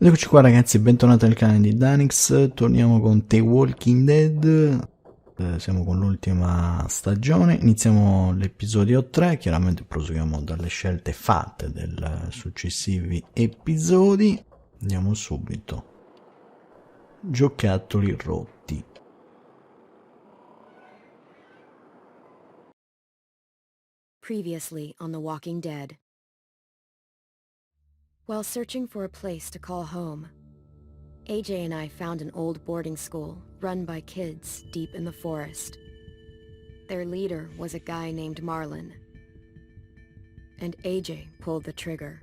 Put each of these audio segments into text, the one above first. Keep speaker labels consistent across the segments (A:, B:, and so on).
A: Ed eccoci qua ragazzi, bentornati al canale di Danix, torniamo con The Walking Dead, siamo con l'ultima stagione, iniziamo l'episodio 3, chiaramente proseguiamo dalle scelte fatte dei successivi episodi, andiamo subito. Giocattoli rotti.
B: Previously on The Walking Dead. While searching for a place to call home, AJ and I found an old boarding school run by kids deep in the forest. Their leader was a guy named Marlin, and AJ pulled the trigger.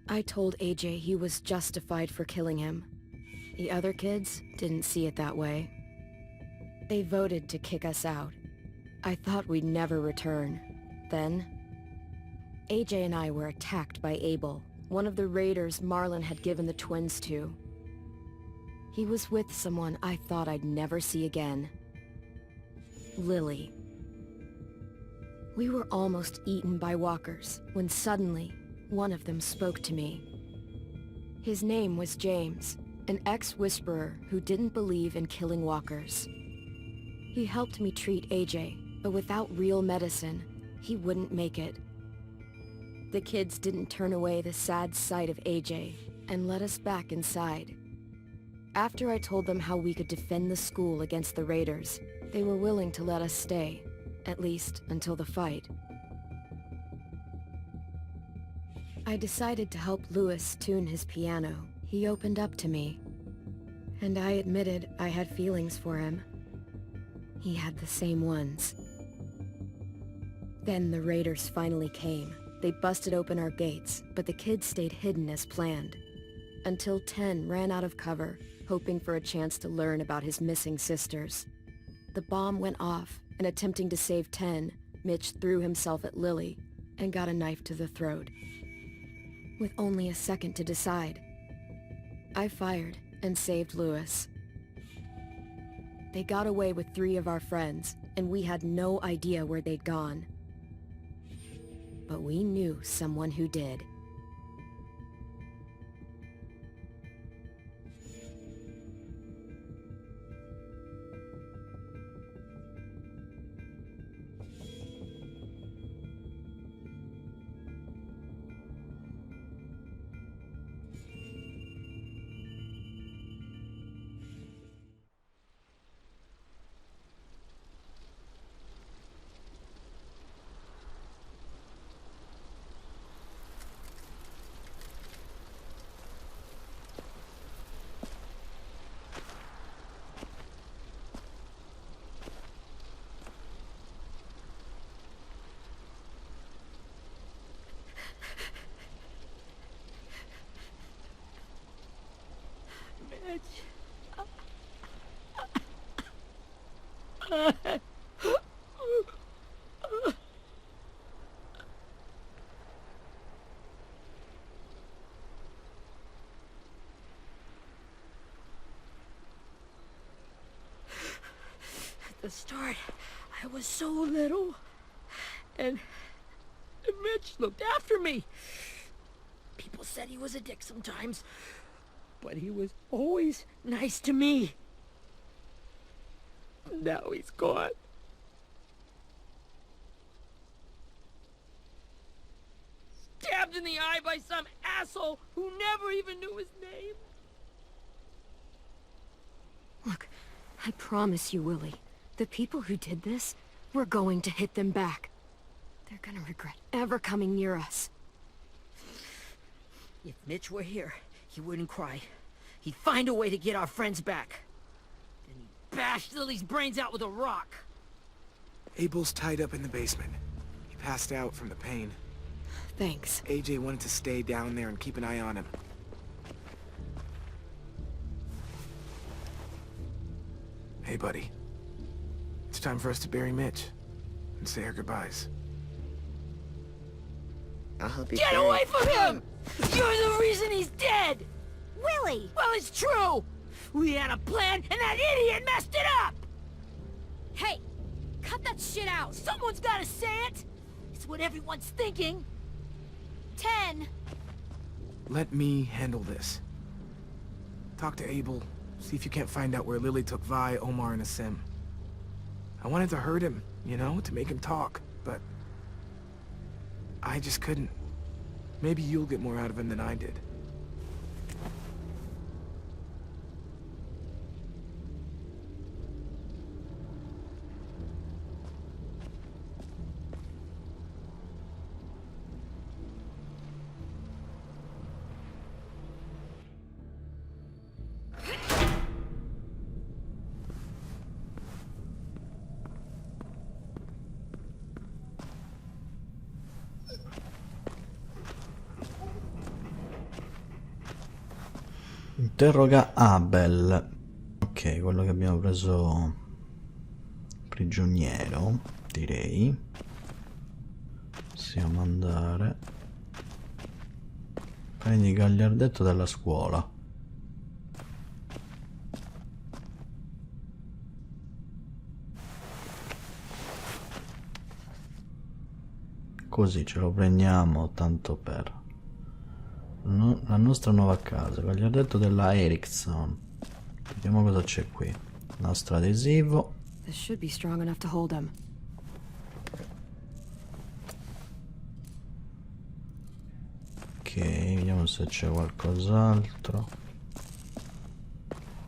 B: I told AJ he was justified for killing him. The other kids didn't see it that way. They voted to kick us out. I thought we'd never return. Then, AJ and I were attacked by Abel, one of the raiders Marlin had given the twins to. He was with someone I thought I'd never see again. Lily. We were almost eaten by walkers when suddenly one of them spoke to me. His name was James, an ex-whisperer who didn't believe in killing walkers. He helped me treat AJ, but without real medicine, he wouldn't make it. The kids didn't turn away the sad sight of AJ and let us back inside. After I told them how we could defend the school against the raiders, they were willing to let us stay, at least until the fight. I decided to help Lewis tune his piano. He opened up to me, and I admitted I had feelings for him. He had the same ones. Then the raiders finally came. They busted open our gates, but the kids stayed hidden as planned. Until 10 ran out of cover, hoping for a chance to learn about his missing sisters. The bomb went off, and attempting to save 10, Mitch threw himself at Lily and got a knife to the throat. With only a second to decide, I fired and saved Lewis. They got away with 3 of our friends, and we had no idea where they'd gone. But we knew someone who did.
C: At the start, I was so little, and Mitch looked after me. People said he was a dick sometimes, but he was always nice to me. Now he's gone. Stabbed in the eye by some asshole who never even knew his name.
B: Look, I promise you, Willie, the people who did this, we're going to hit them back. They're gonna regret ever coming near us.
C: If Mitch were here, he wouldn't cry. He'd find a way to get our friends back. Then he'd bash Lily's brains out with a rock.
D: Abel's tied up in the basement. He passed out from the pain.
B: Thanks.
D: AJ wanted to stay down there and keep an eye on him. Hey, buddy. It's time for us to bury Mitch and say our goodbyes.
E: I'll help you.
C: Get
E: carry.
C: away from him! You're the reason he's dead!
B: Willie!
C: Well, it's true! We had a plan, and that idiot messed it up!
B: Hey! Cut that shit out!
C: Someone's gotta say it! It's what everyone's thinking.
B: 10!
D: let me handle this. Talk to Abel, see if you can't find out where Lily took Vi, Omar, and Asim. I wanted to hurt him, you know, to make him talk, but I just couldn't. Maybe you'll get more out of him than I did.
A: Interroga Abel. Ok, quello che abbiamo preso prigioniero, direi. Possiamo andare. Prendi il gagliardetto dalla scuola. Così ce lo prendiamo tanto per la nostra nuova casa. Gagliardetto della Ericsson. Vediamo cosa c'è qui. Nastro adesivo.
B: This should be strong enough to hold him.
A: Ok, vediamo se c'è qualcos'altro.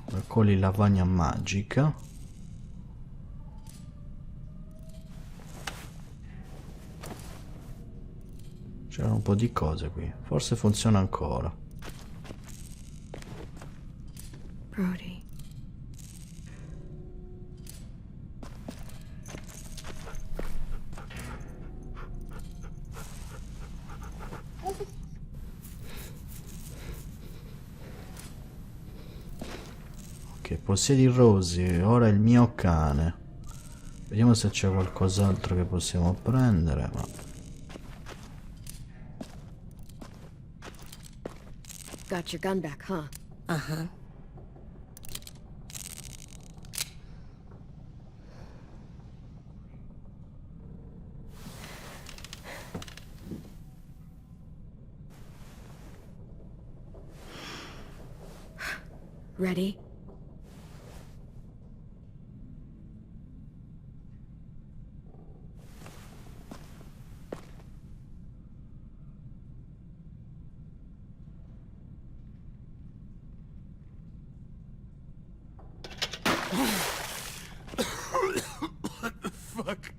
A: Raccogli lavagna magica. C'erano un po' di cose qui. Forse funziona ancora.
B: Brody.
A: Ok, possiedi Rosy, ora il mio cane. Vediamo se c'è qualcos'altro che possiamo prendere, ma...
B: Got your gun back, huh?
E: Uh-huh.
B: Ready?
F: What the fuck?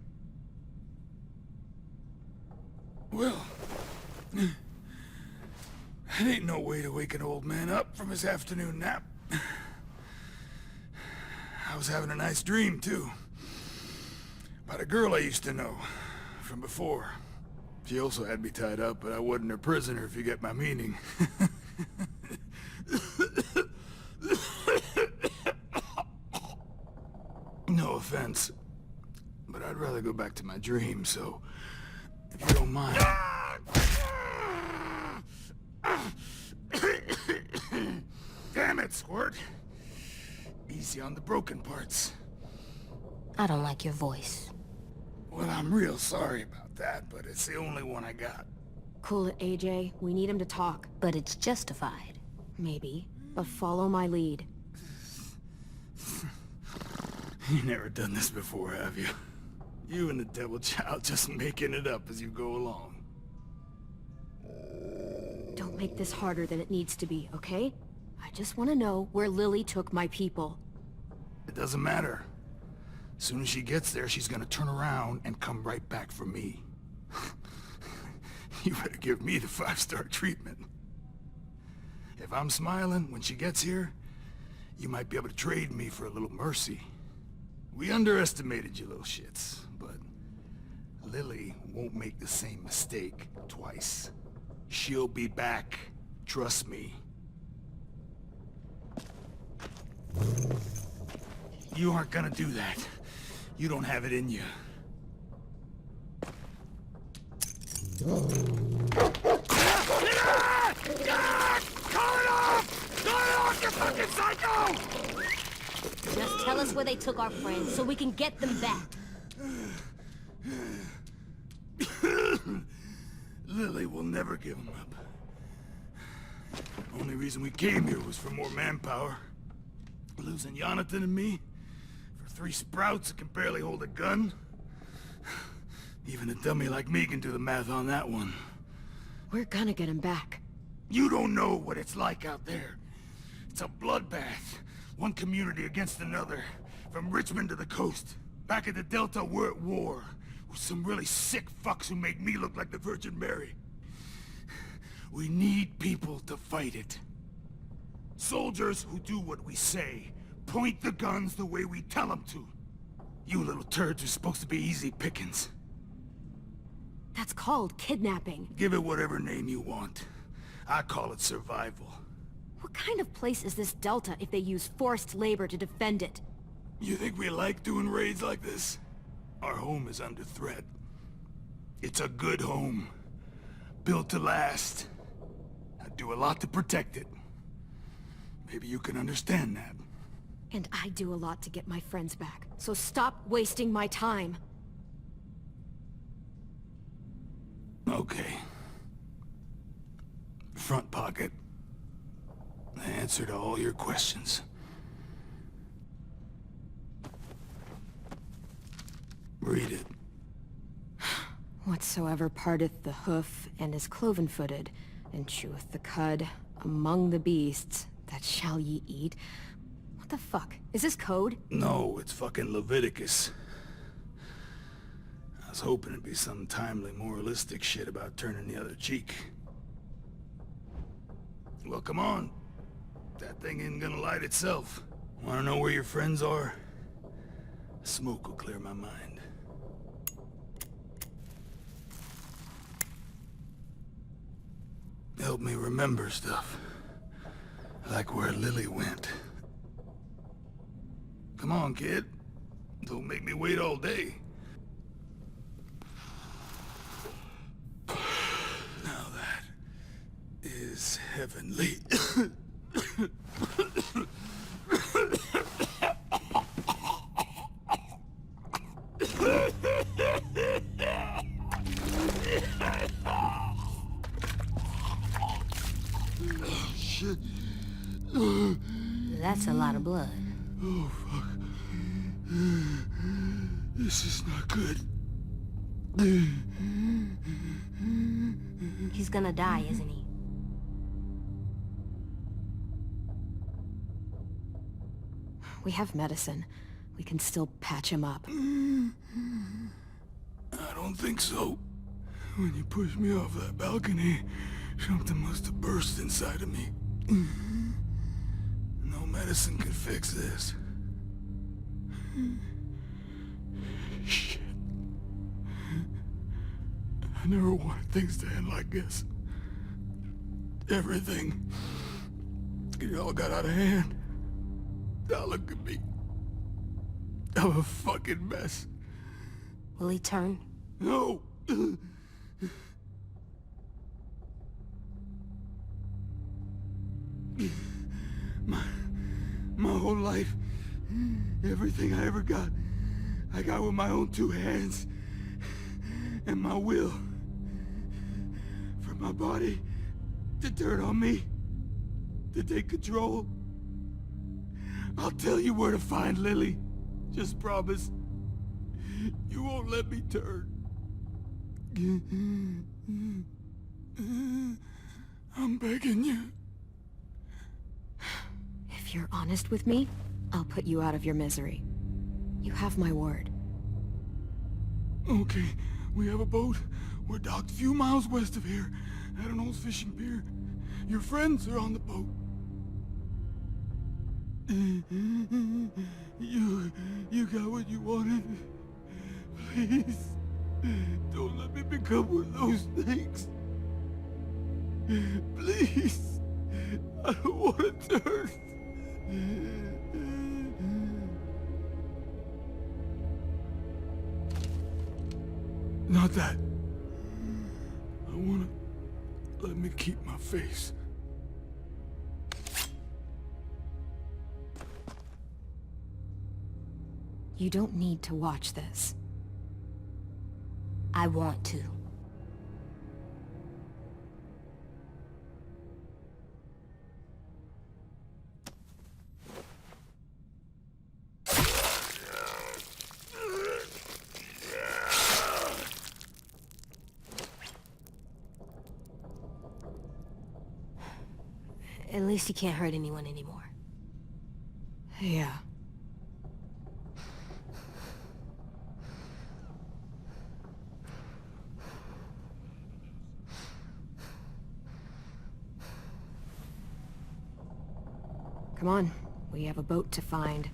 F: Well, that ain't no way to wake an old man up from his afternoon nap. I was having a nice dream, too. About a girl I used to know from before. She also had me tied up, but I wasn't her prisoner, if you get my meaning. No offense, but I'd rather go back to my dream, so if you don't mind. Damn it, Squirt. Easy on the broken parts.
E: I don't like your voice.
F: Well, I'm real sorry about that, but it's the only one I got.
B: Cool it, AJ. We need him to talk.
E: But it's justified.
B: Maybe. But follow my lead.
F: You never done this before, have you? You and the devil child just making it up as you go along.
B: Don't make this harder than it needs to be, okay? I just want to know where Lily took my people.
F: It doesn't matter. As soon as she gets there, she's gonna turn around and come right back for me. You better give me the 5-star treatment. If I'm smiling when she gets here, you might be able to trade me for a little mercy. We underestimated you little shits, but Lily won't make the same mistake twice. She'll be back. Trust me. You aren't gonna do that. You don't have it in you. Call it off! Call it off, you fucking psycho!
E: Just tell us where they took our friends so we can get them back.
F: Lily will never give him up. Only reason we came here was for more manpower. Losing Jonathan and me for 3 sprouts that can barely hold a gun. Even a dummy like me can do the math on that one.
B: We're gonna get him back.
F: You don't know what it's like out there. It's a bloodbath. One community against another. From Richmond to the coast. Back at the Delta, we're at war. With some really sick fucks who made me look like the Virgin Mary. We need people to fight it. Soldiers who do what we say. Point the guns the way we tell them to. You little turds are supposed to be easy pickings.
B: That's called kidnapping.
F: Give it whatever name you want. I call it survival.
B: What kind of place is this Delta if they use forced labor to defend it?
F: You think we like doing raids like this? Our home is under threat. It's a good home. Built to last. I do a lot to protect it. Maybe you can understand that.
B: And I do a lot to get my friends back. So stop wasting my time.
F: Okay. Front pocket. The answer to all your questions. Read it.
B: Whatsoever parteth the hoof, and is cloven-footed, and cheweth the cud, among the beasts, that shall ye eat. What the fuck? Is this code?
F: No, it's fucking Leviticus. I was hoping it'd be some timely, moralistic shit about turning the other cheek. Well, come on. That thing isn't gonna light itself. Wanna know where your friends are? Smoke will clear my mind. Help me remember stuff. Like where Lily went. Come on, kid. Don't make me wait all day. Now that is heavenly. Shit.
E: That's a lot of blood.
F: Oh, fuck. This is not good.
E: He's gonna die, isn't he?
B: We have medicine. We can still patch him up.
F: I don't think so. When you pushed me off that balcony, something must have burst inside of me. No medicine can fix this. Shit. I never wanted things to end like this. Everything. It all got out of hand. Now look at me. I'm a fucking mess.
E: Will he turn?
F: No! My whole life, everything I ever got, I got with my own 2 hands. And my will. For my body to turn on me, to take control. I'll tell you where to find Lily. Just promise. You won't let me turn. I'm begging you.
B: If you're honest with me, I'll put you out of your misery. You have my word.
F: Okay, we have a boat. We're docked a few miles west of here, at an old fishing pier. Your friends are on the boat. You got what you wanted. Please, don't let me become one of those things. Please, I don't want to turn. Not that. I wanna let me keep my face.
B: You don't need to watch this.
E: I want to. At least he can't hurt anyone anymore.
B: Yeah. Come on, we have a boat to find.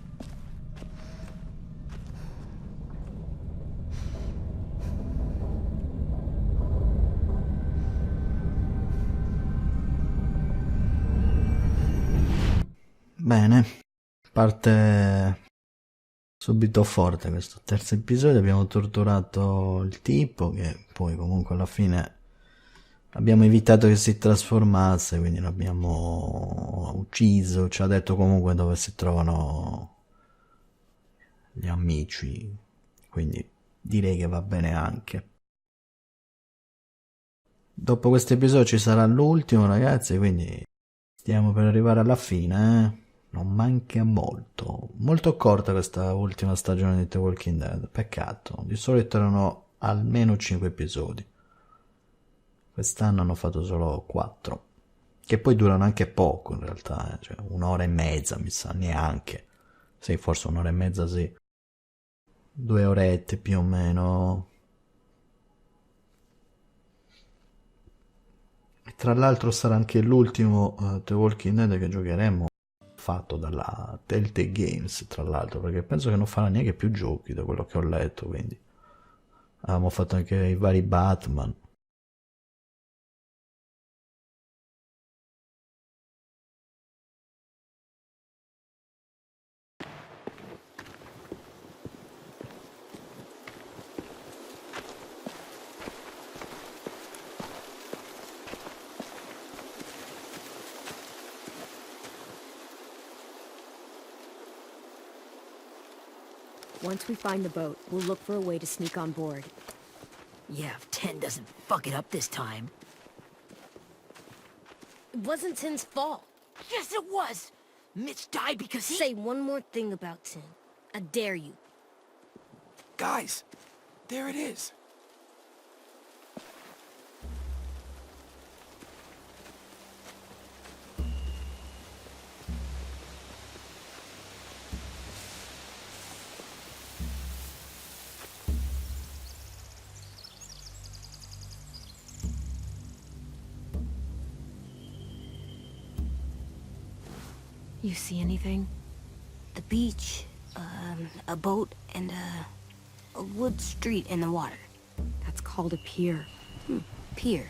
A: Bene, parte subito forte questo terzo episodio. Abbiamo torturato il tipo, che poi comunque alla fine abbiamo evitato che si trasformasse, quindi l'abbiamo ucciso. Ci ha detto comunque dove si trovano gli amici, quindi direi che va bene anche. Dopo questo episodio ci sarà l'ultimo, ragazzi, quindi stiamo per arrivare alla fine, eh? Non manca molto. Molto corta questa ultima stagione di The Walking Dead, peccato. Di solito erano almeno 5 episodi. Quest'anno hanno fatto solo 4. Che poi durano anche poco in realtà, cioè 1 ora e mezza mi sa, neanche. Sì, forse 1 ora e mezza sì. 2 orette più o meno. E tra l'altro sarà anche l'ultimo The Walking Dead che giocheremo, fatto dalla Telltale Games, tra l'altro, perché penso che non farà neanche più giochi da quello che ho letto, quindi avevamo fatto anche i vari Batman.
B: Once we find the boat, we'll look for a way to sneak on board.
C: Yeah, if 10 doesn't fuck it up this time.
E: It wasn't Tin's fault.
C: Yes, it was! Mitch died because he...
E: Say one more thing about Tin. I dare you.
D: Guys, there it is.
B: You see anything?
E: The beach, a boat, and a wood street in the water.
B: That's called a pier.
E: Pier.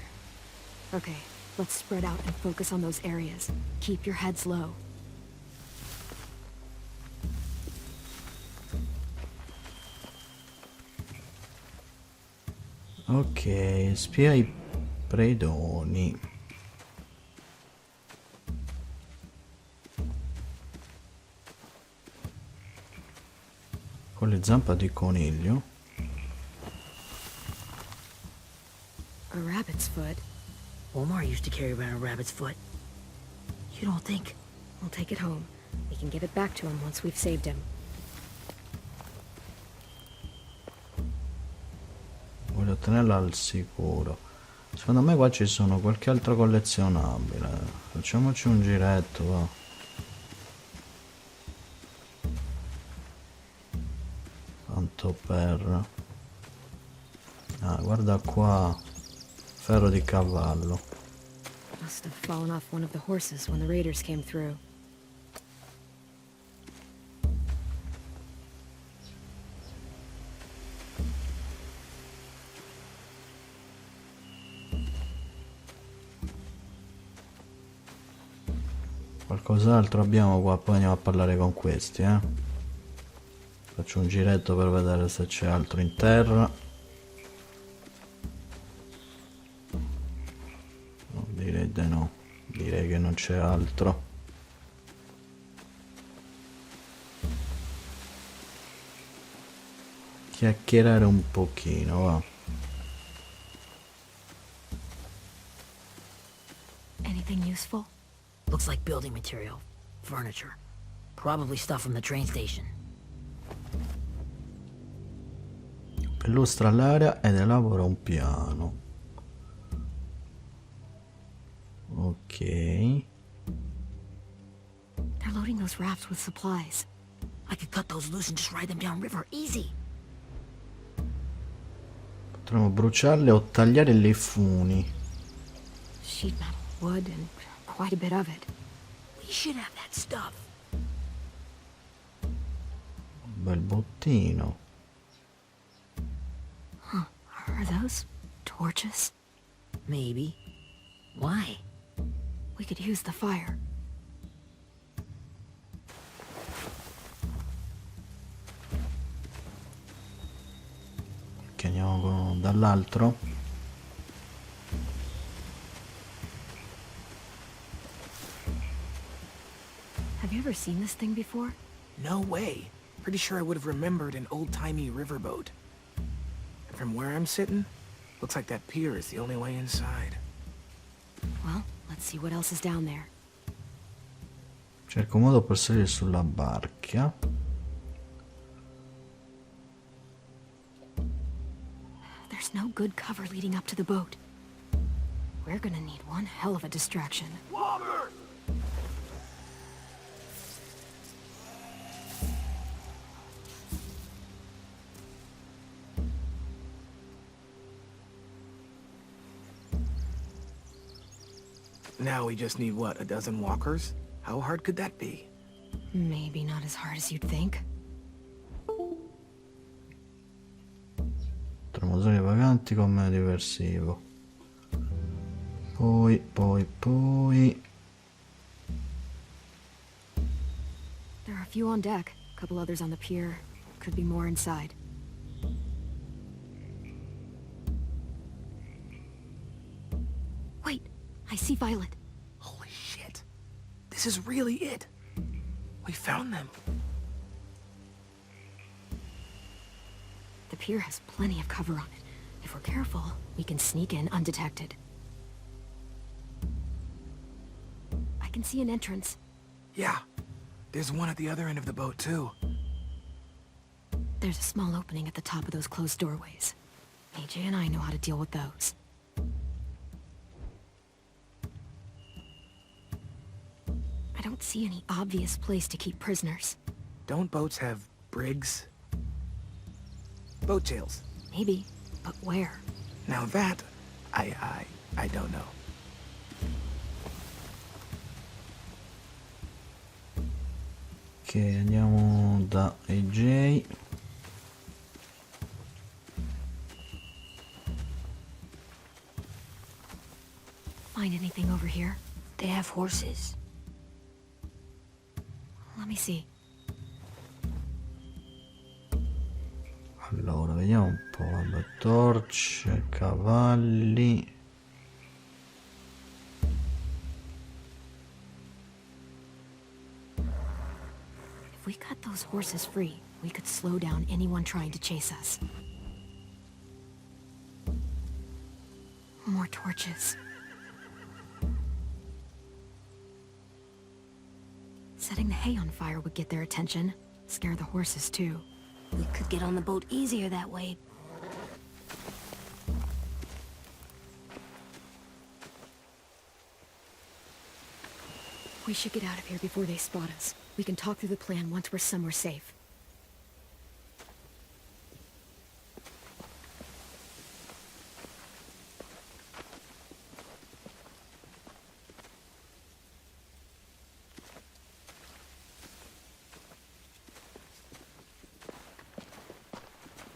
B: Okay, let's spread out and focus on those areas. Keep your heads low.
A: Ok, spia i predoni. Con le zampe di coniglio.
B: A rabbit's foot.
C: Omar used to carry around a rabbit's foot. You don't think...
B: We'll take it home. We can give it back to him once we've saved him.
A: Voglio tenerla al sicuro. Secondo me qua ci sono qualche altro collezionabile. Facciamoci un giretto, va. Tanto per... Ah, guarda qua. Ferro di cavallo.
B: Must have fallen off one of the horses when the raiders came through.
A: Qualcos'altro abbiamo qua, poi andiamo a parlare con questi, eh. Faccio un giretto per vedere se c'è altro in terra. No, direi di no. Direi che non c'è altro. Chiacchierare un pochino, va.
B: Anything useful?
C: Looks like building material. Furniture. Probably stuff from the train station.
A: Illustra l'area ed elabora un piano. Ok.
B: They're loading those rafts with supplies.
C: I could cut those loose and just ride them downriver, easy.
A: Potremmo bruciarle o tagliare le funi.
B: Sheet metal, wood, and quite a bit of it.
C: We should have that stuff.
A: Bel bottino.
B: Huh. Are those torches?
C: Maybe. Why?
B: We could use the fire.
A: Che andiamo dall'altro.
B: Have you ever seen this thing before?
D: No way. Pretty sure I would have remembered an old-timey riverboat. And from where I'm sitting, looks like that pier is the only way inside.
B: Well, let's see what else is down there.
A: Cerco un modo per salire sulla barca.
B: There's no good cover leading up to the boat. We're gonna need one hell of a distraction.
D: Now we just need, what, a dozen walkers? How hard could that be?
B: Maybe not as hard as you'd think.
A: Potremmo usare i vaganti come diversivo. Poi.
B: There are a few on deck, a couple others on the pier. Could be more inside. Wait, I see Violet.
D: Holy shit. This is really it. We found them.
B: The pier has plenty of cover on it. If we're careful, we can sneak in undetected. I can see an entrance.
D: Yeah. There's one at the other end of the boat, too.
B: There's a small opening at the top of those closed doorways. AJ and I know how to deal with those. I don't see any obvious place to keep prisoners.
D: Don't boats have brigs? Boat jails.
B: Maybe, but where?
D: Now that, I don't know.
A: Ok, andiamo da AJ.
B: Find anything over here?
E: They have horses.
B: Let me see.
A: Allora, vediamo un po'. Vabbè, torce, cavalli.
B: If we cut those horses free, we could slow down anyone trying to chase us. More torches. Setting the hay on fire would get their attention. Scare the horses, too.
E: We could get on the boat easier that way.
B: We should get out of here before they spot us. We can talk through the plan once we're somewhere safe.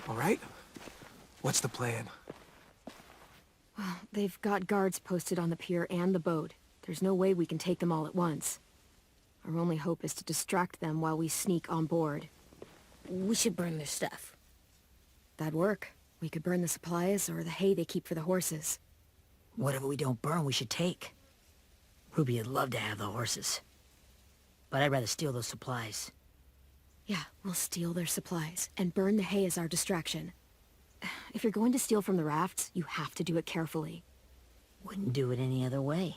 D: All right? What's the plan?
B: Well, they've got guards posted on the pier and the boat. There's no way we can take them all at once. Our only hope is to distract them while we sneak on board.
C: We should burn their stuff.
B: That'd work. We could burn the supplies or the hay they keep for the horses.
C: Whatever we don't burn, we should take. Ruby would love to have the horses. But I'd rather steal those supplies.
B: Yeah, we'll steal their supplies and burn the hay as our distraction. If you're going to steal from the rafts, you have to do it carefully.
C: Wouldn't do it any other way.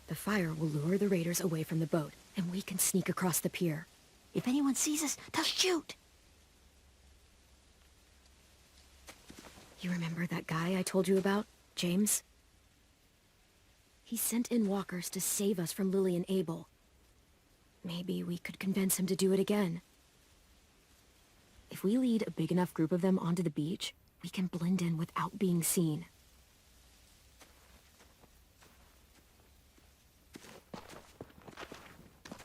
B: The fire will lure the raiders away from the boat, and we can sneak across the pier.
C: If anyone sees us, they'll shoot.
B: You remember that guy I told you about, James? He sent in walkers to save us from Lily and Abel. Maybe we could convince him to do it again. If we lead a big enough group of them onto the beach, we can blend in without being seen.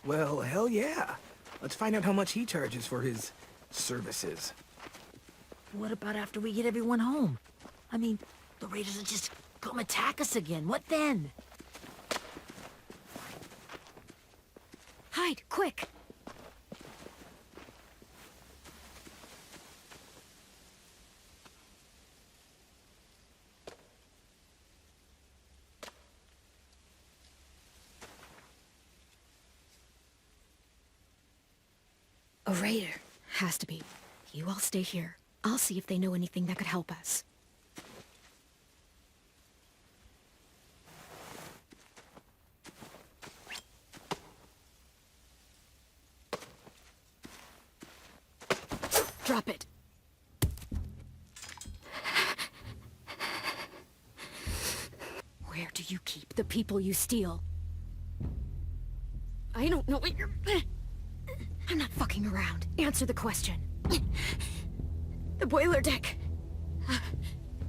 D: Well, hell yeah. Let's find out how much he charges for his services.
C: What about after we get everyone home? I mean, the raiders will just come attack us again. What then?
B: Hide, quick! A raider. Has to be. You all stay here. I'll see if they know anything that could help us. Drop it. Where do you keep the people you steal? I don't know what you're... I'm not fucking around. Answer the question. The boiler deck.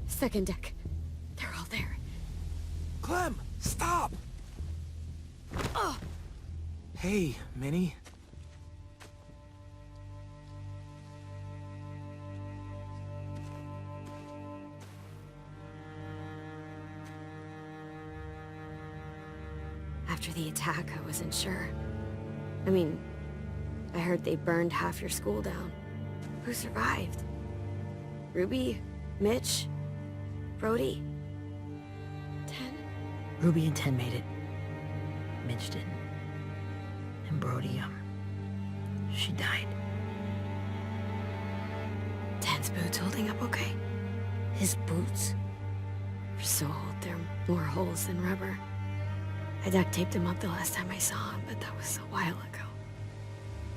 B: Second deck. They're all there.
D: Clem, stop!
B: Oh!
D: Hey, Minnie.
B: After the attack, I wasn't sure. I mean, I heard they burned half your school down. Who survived? Ruby? Mitch? Brody? 10?
C: Ruby and 10 made it. Mitch didn't. And Brody, she died.
B: 10's boots holding up okay?
C: His boots?
B: They're so old, they're more holes than rubber. I duct taped him up the last time I saw him, but that was a while ago.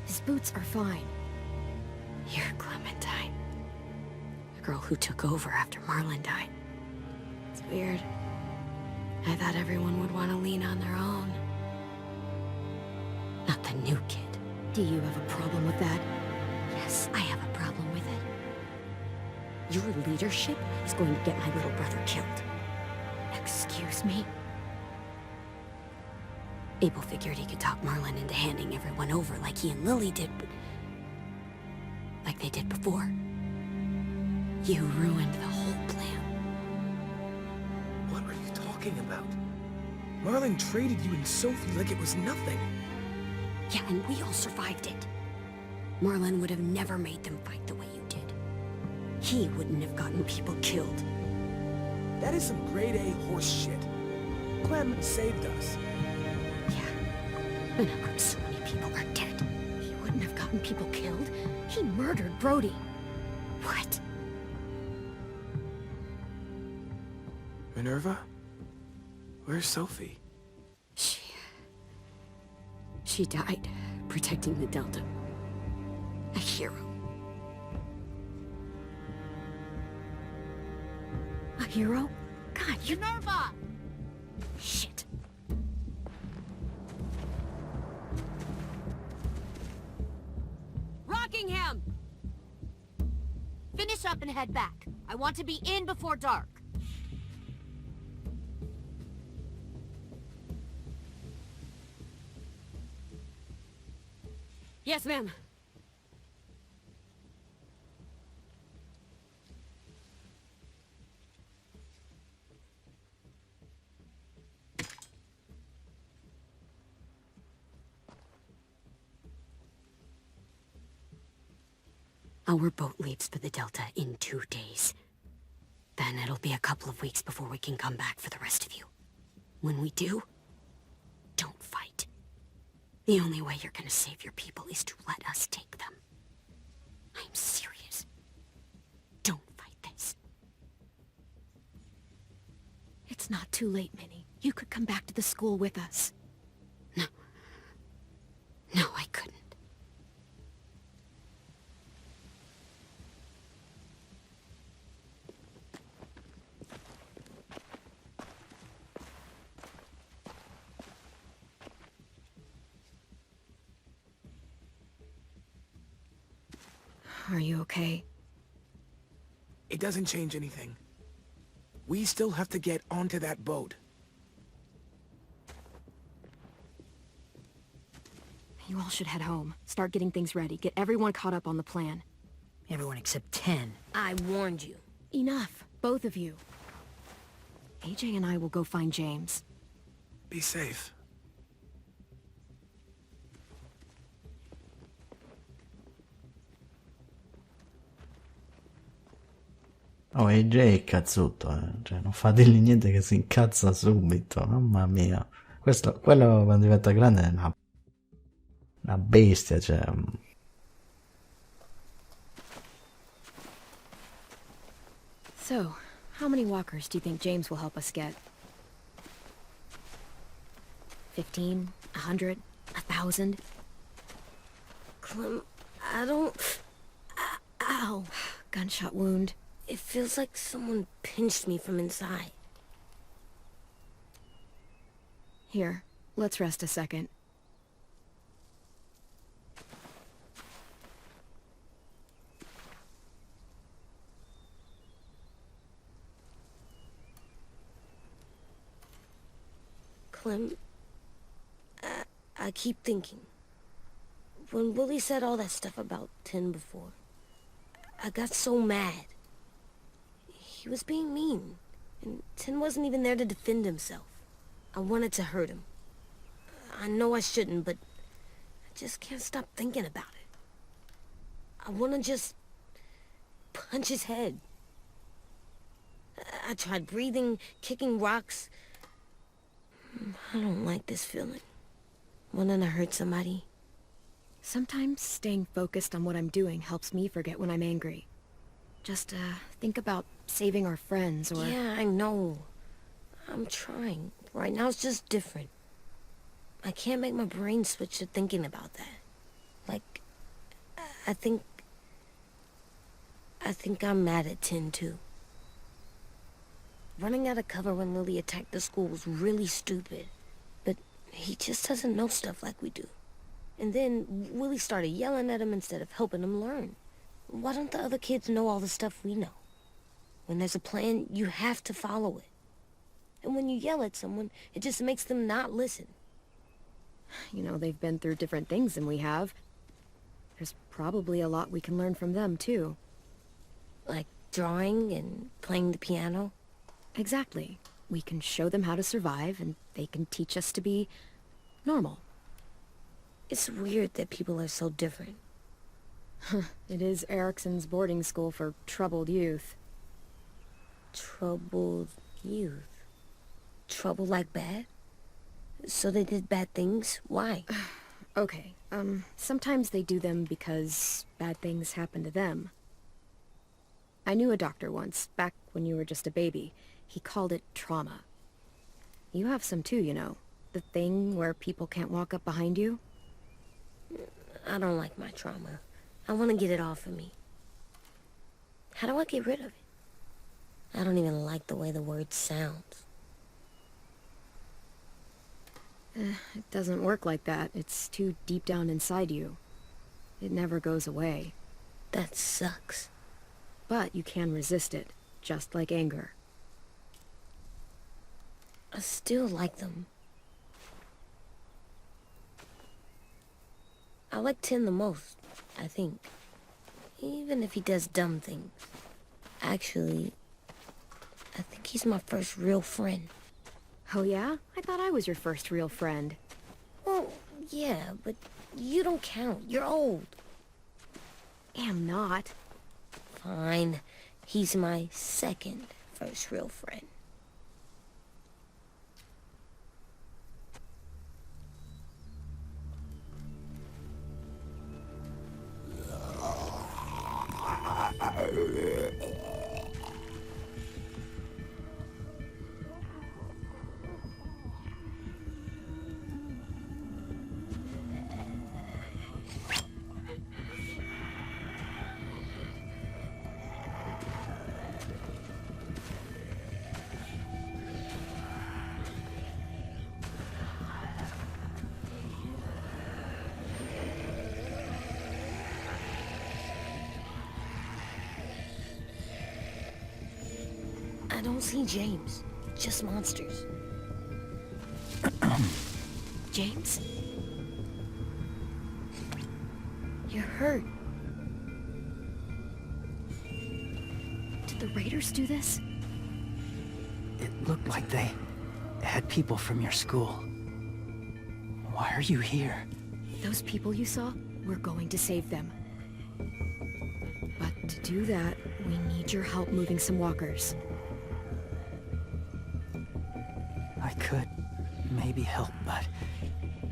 B: His boots are fine. You're Clementine. The girl who took over after Marlon died. It's weird. I thought everyone would want to lean on their own. Not the new kid. Do you have a problem with that? Yes, I have a problem with it. Your leadership is going to get my little brother killed. Excuse me? Abel figured he could talk Marlon into handing everyone over like he and Lily did, but... like they did before. You ruined the whole plan.
D: What are you talking about? Marlon traded you and Sophie like it was nothing.
B: Yeah, and we all survived it. Marlon would have never made them fight the way you did. He wouldn't have gotten people killed.
D: That is some grade A horse shit. Clem saved us.
B: Yeah, and so many people are dead. He wouldn't have gotten people killed. He murdered Brody. What?
D: Minerva? Where's Sophie?
B: She died protecting the Delta. A hero. A hero? God, you're...
C: Minerva!
B: Shit.
C: Rockingham! Finish up and head back. I want to be in before dark.
B: Yes, ma'am. Our boat leaves for the Delta in 2 days. Then it'll be a couple of weeks before we can come back for the rest of you. When we do, don't fight. The only way you're gonna save your people is to let us take them. I'm serious. Don't fight this. It's not too late, Minnie. You could come back to the school with us. No. No, I couldn't. Are you okay?
D: It doesn't change anything. We still have to get onto that boat.
B: You all should head home. Start getting things ready. Get everyone caught up on the plan.
C: Everyone except 10.
E: I warned you.
B: Enough, both of you. AJ and I will go find James.
D: Be safe.
A: Oh, AJ è cazzotto, cioè non fategli niente che si incazza subito, mamma mia. Quello quando diventa grande è una bestia, cioè.
B: So, how many walkers do you think James will help us get? 15? 100? 1,000?
E: Clem, I don't... Ow.
B: Gunshot wound.
E: It feels like someone pinched me from inside.
B: Here, let's rest a second.
E: Clem, I keep thinking. When Willie said all that stuff about Tin before, I got so mad. He was being mean, and Tin wasn't even there to defend himself. I wanted to hurt him. I know I shouldn't, but I just can't stop thinking about it. I want to just punch his head. I tried breathing, kicking rocks. I don't like this feeling. Wanting to hurt somebody.
B: Sometimes staying focused on what I'm doing helps me forget when I'm angry. Just, think about saving our friends or...
E: Yeah, I know. I'm trying. Right now it's just different. I can't make my brain switch to thinking about that. Like, I think I'm mad at Tin, too. Running out of cover when Lily attacked the school was really stupid. But he just doesn't know stuff like we do. And then Willie started yelling at him instead of helping him learn. Why don't the other kids know all the stuff we know? When there's a plan, you have to follow it. And when you yell at someone, it just makes them not listen.
B: You know, they've been through different things than we have. There's probably a lot we can learn from them, too.
E: Like drawing and playing the piano.
B: Exactly. We can show them how to survive, and they can teach us to be normal.
E: It's weird that people are so different.
B: It is Erickson's boarding school for troubled youth.
E: Troubled youth? Trouble like bad? So they did bad things? Why?
B: Okay, sometimes they do them because bad things happen to them. I knew a doctor once, back when you were just a baby. He called it trauma. You have some too, you know. The thing where people can't walk up behind you.
E: I don't like my trauma. I want to get it off of me. How do I get rid of it? I don't even like the way the word sounds.
B: It doesn't work like that. It's too deep down inside you. It never goes away.
E: That sucks.
B: But you can resist it, just like anger.
E: I still like them. I like Tin the most, I think. Even if he does dumb things. Actually, I think he's my first real friend.
B: Oh yeah? I thought I was your first real friend.
E: Well, yeah, but you don't count. You're old.
B: Am not.
E: Fine. He's my second first real friend. don't see James. Just monsters.
B: James? You're hurt. Did the raiders do this?
G: It looked like they had people from your school. Why are you here?
B: Those people you saw? We're going to save them. But to do that, we need your help moving some walkers.
G: I could maybe help, but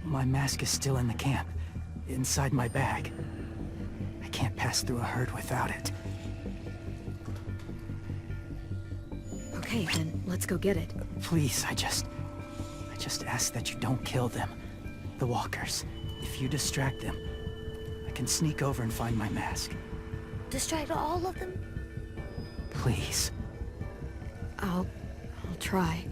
G: my mask is still in the camp, inside my bag. I can't pass through a herd without it.
B: Okay, then let's go get it.
G: Please, I just ask that you don't kill them. The walkers. If you distract them, I can sneak over and find my mask.
E: Distract all of them?
G: Please.
B: I'll try.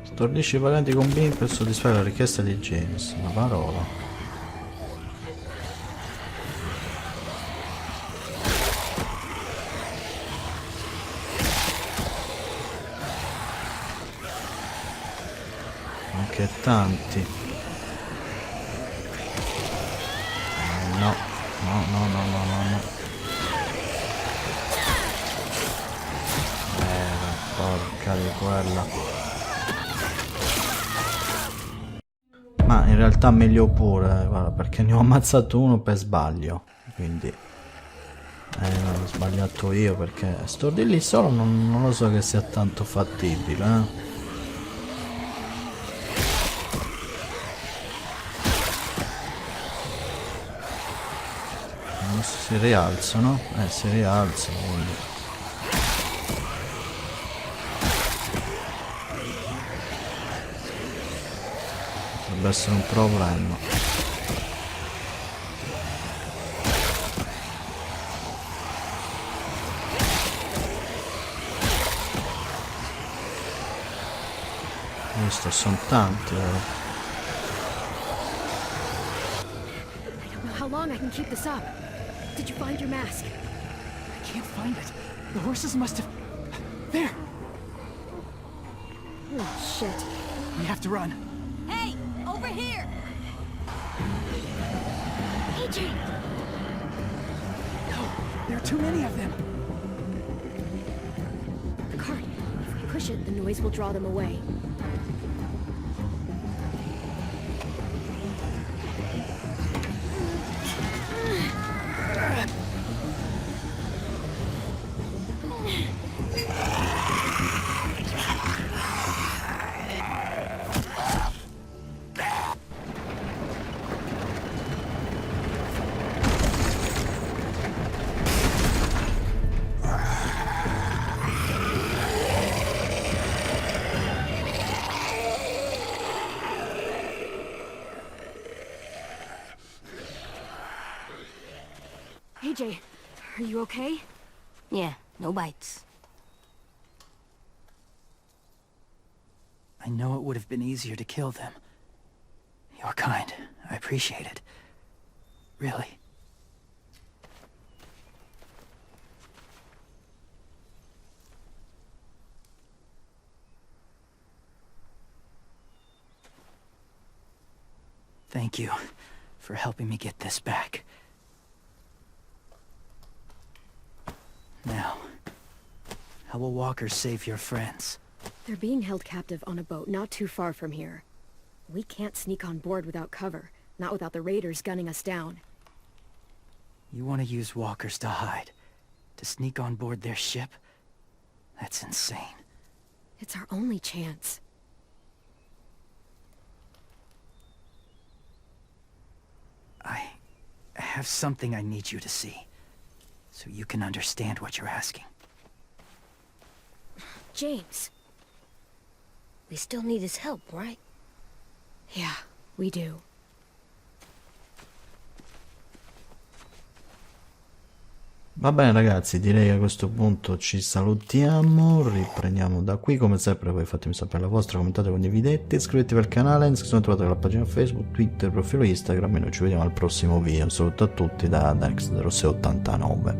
A: Stordisci i valenti con Bean per soddisfare la richiesta di James. Una parola. Anche tanti. No, no, no, no, no, no, no. Porca di quella. Ma in realtà meglio pure, guarda, perché ne ho ammazzato uno per sbaglio. Quindi ho sbagliato io, perché stordirli solo non lo so che sia tanto fattibile, Adesso si rialzano, si rialzano, quindi. Potrebbe essere un problema. Questo sono tanti, vero?
B: I don't know how long I can keep this up. Did you find your mask?
G: I can't find it. The horses must have... There!
B: Oh, shit.
G: We have to run.
E: Hey! Over here!
B: AJ!
G: No, there are too many of them.
B: The cart. If we push it, the noise will draw them away. AJ, are you okay?
E: Yeah, no bites.
G: I know it would have been easier to kill them. You're kind. I appreciate it. Really. Thank you for helping me get this back. Now, how will walkers save your friends?
B: They're being held captive on a boat not too far from here. We can't sneak on board without cover, not without the raiders gunning us down.
G: You want to use walkers to hide? To sneak on board their ship? That's insane.
B: It's our only chance.
G: I have something I need you to see, so you can understand what you're asking.
B: James.
E: We still need his help, right?
B: Yeah, we do.
A: Va bene ragazzi, direi che a questo punto ci salutiamo, riprendiamo da qui, come sempre poi fatemi sapere la vostra, commentate, condividete, iscrivetevi al canale, se non trovate la pagina Facebook, Twitter, profilo Instagram e noi ci vediamo al prossimo video. Un saluto a tutti da Danex0689.